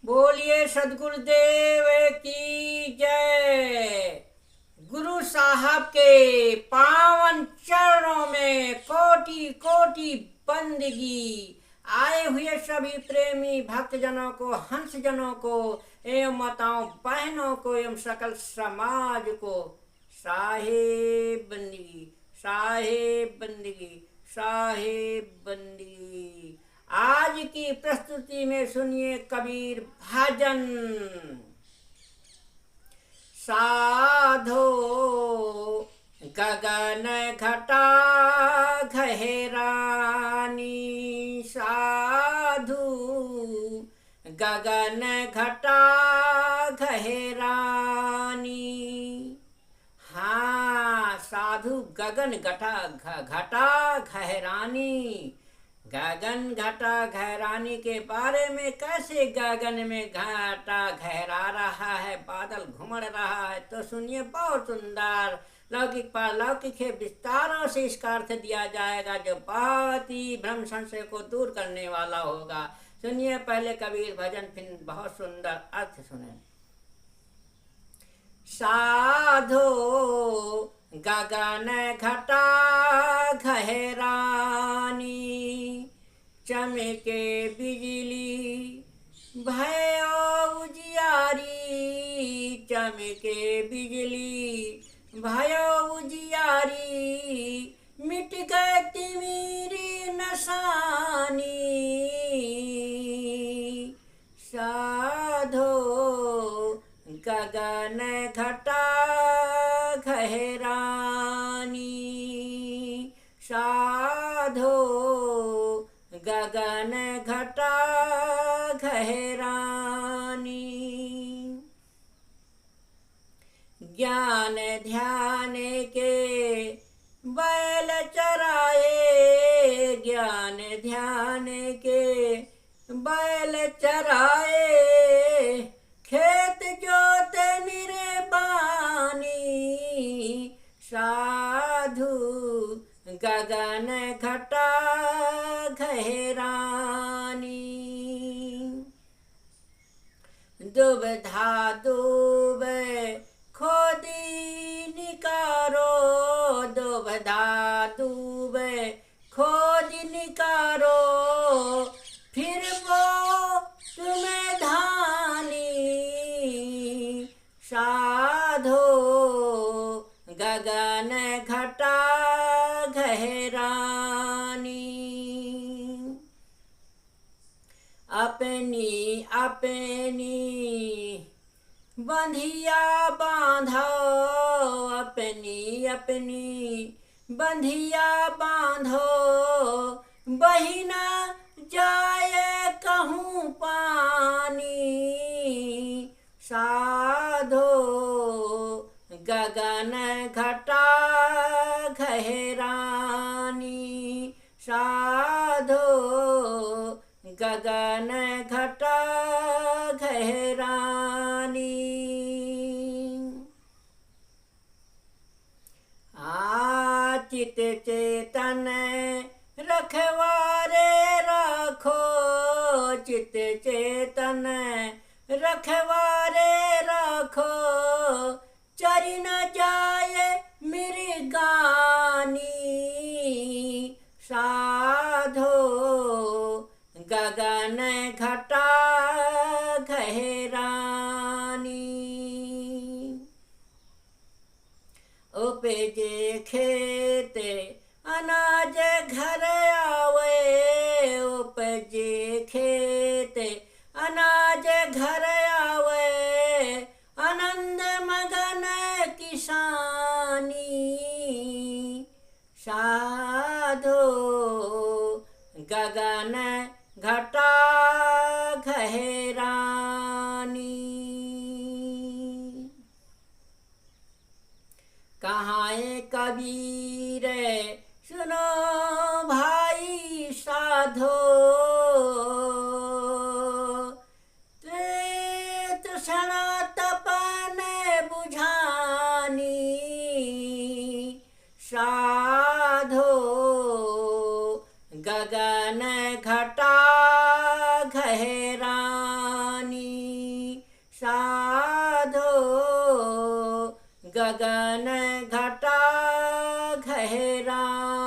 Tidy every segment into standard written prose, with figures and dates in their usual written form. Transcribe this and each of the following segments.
बोलिए सदगुरुदेव की जय। गुरु साहब के पावन चरणों में कोटि कोटि बंदगी। आए हुए सभी प्रेमी भक्तजनों को, हंस जनों को एवं माताओं बहनों को एवं सकल समाज को साहेब बंदगी, साहेब बंदगी, साहेब बंदगी। आज की प्रस्तुति में सुनिए कबीर भजन। साधो गगन घटा घहेरानी, साधु गगन घटा घहेरानी। हाँ, साधु गगन घटा घहेरानी। गगन घटा घहरानी के बारे में, कैसे गगन में घाटा घहरा रहा है, बादल घुमड़ रहा है, तो सुनिए बहुत सुंदर लौकिक पारलौकिक है। विस्तारों से इसका अर्थ दिया जाएगा जो बहुत ही भ्रम संशय को दूर करने वाला होगा। सुनिए पहले कबीर भजन, फिर बहुत सुंदर अर्थ सुने। साधो गगन घटा घहरानी, चमके बिजली भयो उजियारी, चमके बिजली भयो उजियारी, मिट गए तिमिरी नशानी। साधो गगन घटा घहरानी, साधो गगन घटा घहरानी। ज्ञान ध्यान के बैल चराए, ज्ञान ध्यान के बैल चराए, खेत जोत निरबानी। साधु गगन घटा घहरानी। दुबधा दुब खोदी निकारो, दुबधा दुब खोदी निकारो, फिर वो तुम्हें धानी। साधो गगन घटा घहरानी। अपनी अपनी बंधिया बांधो, अपनी अपनी बंधिया बांधो, बहिना जाए कहूँ पानी। साधो गगन घटा घहरानी, साधो गगन घटा घहरानी। चित चेतन रखवारे रखो, चित चेतन रखवारे रखो, चरी न जाए मृगानी। साधो गगन घटा घहरानी। उपजे खेत अनाज घर आवे, उपजे खेत अनाज घर आवे, आनंद मगन किसानी। साधो गगन घटा घहरानी। कहाँ कबीर सुनो भाई साधो, तृष्णा तपन बुझानी। साधो गगन घटा घहरानी। गगन घटा घहरानी।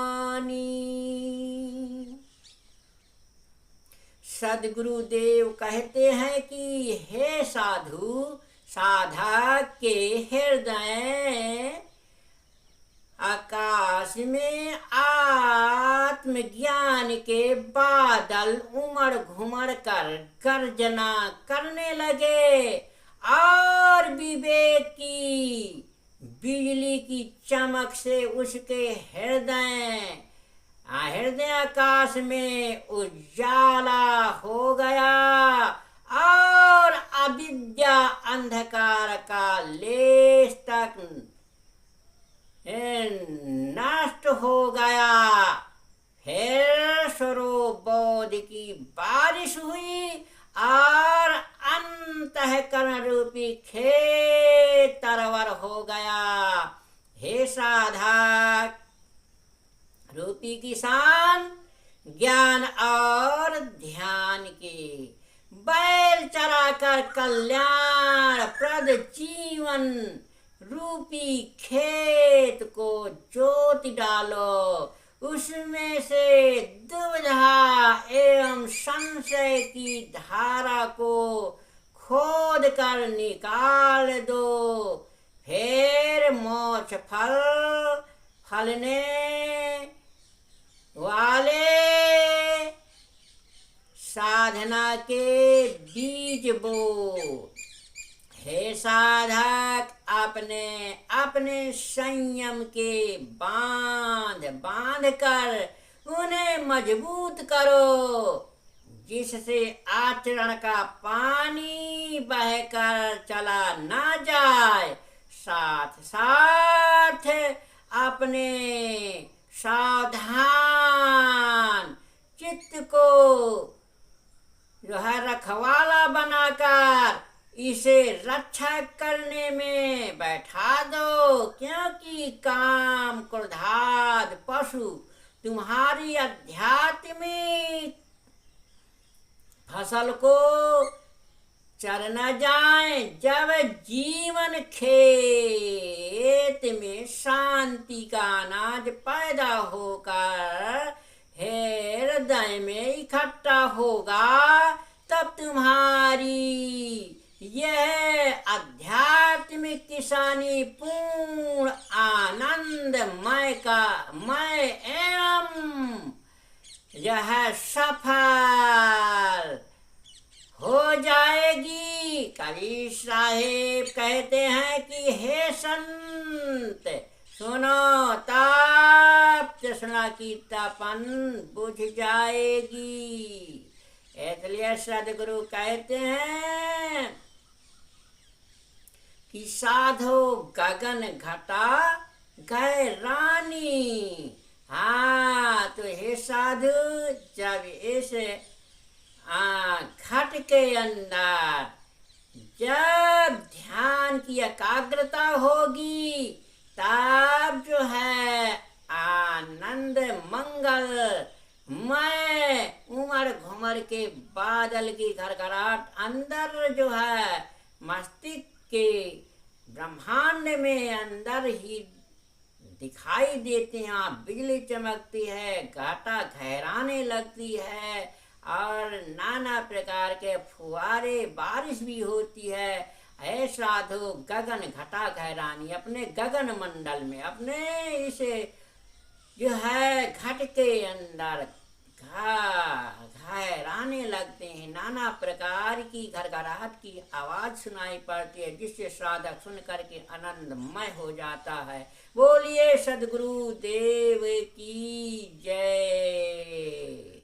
सदगुरुदेव कहते हैं कि हे साधु, साधक के हृदय आकाश में आत्मज्ञान के बादल उमड़ घुमड़ कर गर्जना करने लगे और विवेक की बिजली की चमक से उसके हृदय आकाश में उजाला हो गया और अविद्या अंधकार का लेश तक नष्ट हो गया। फिर स्वरूप बोध की बारिश हुई और अंतःकरण रूपी खेत तरवर हो गया। हे साधक रूपी किसान, ज्ञान और ध्यान के बैल चराकर कल्याण प्रद जीवन रूपी खेत को जोत डालो। उसमें से दुविधा एवं संशय की धारा को खोद कर निकाल दो। फिर मोक्ष फलने वाले साधना के बीज बो। हे साधक, अपने अपने संयम के बांध कर उन्हें मजबूत करो, जिससे आचरण का पानी बहकर चला ना जाए। साथ साथ अपने सावधान चित्त को जो है रखवाला बनाकर इसे रक्षा करने में बैठा दो, क्योंकि काम क्रोधाद पशु तुम्हारी आध्यात्मिक फसल को चर न जाए। जब जीवन खेत में शांति का अनाज पैदा होकर हृदय में इकट्ठा होगा, तब तुम्हारी यह आध्यात्मिक किसानी पूर्ण आनंदमय एवं यह सफल हो जाएगी। कबीर साहेब कहते हैं कि हे संत सुनो, तब तृष्णा की तपन बुझ जाएगी। इसलिए सदगुरु कहते हैं कि साधो गगन घटा गए रानी। हाँ, तो हे साधु, जब इस घट के अंदर जब ध्यान की एकाग्रता होगी, तब जो है आनंद मंगल मैं उमड़ घुमड़ के बादल की घरघराहट अंदर जो है मस्तिष्क के ब्रह्मांड में अंदर ही दिखाई देते हैं। बिजली चमकती है, घाटा घहराने लगती है और नाना प्रकार के फुहारे बारिश भी होती है। ऐ साधु, गगन घटा घहरानी अपने गगन मंडल में, अपने इसे जो है घट के अंदर घहराने लगते हैं। नाना प्रकार की घरघराहट की आवाज सुनाई पड़ती है, जिससे साधक सुन करके आनंदमय हो जाता है। बोलिए सदगुरु देव की जय।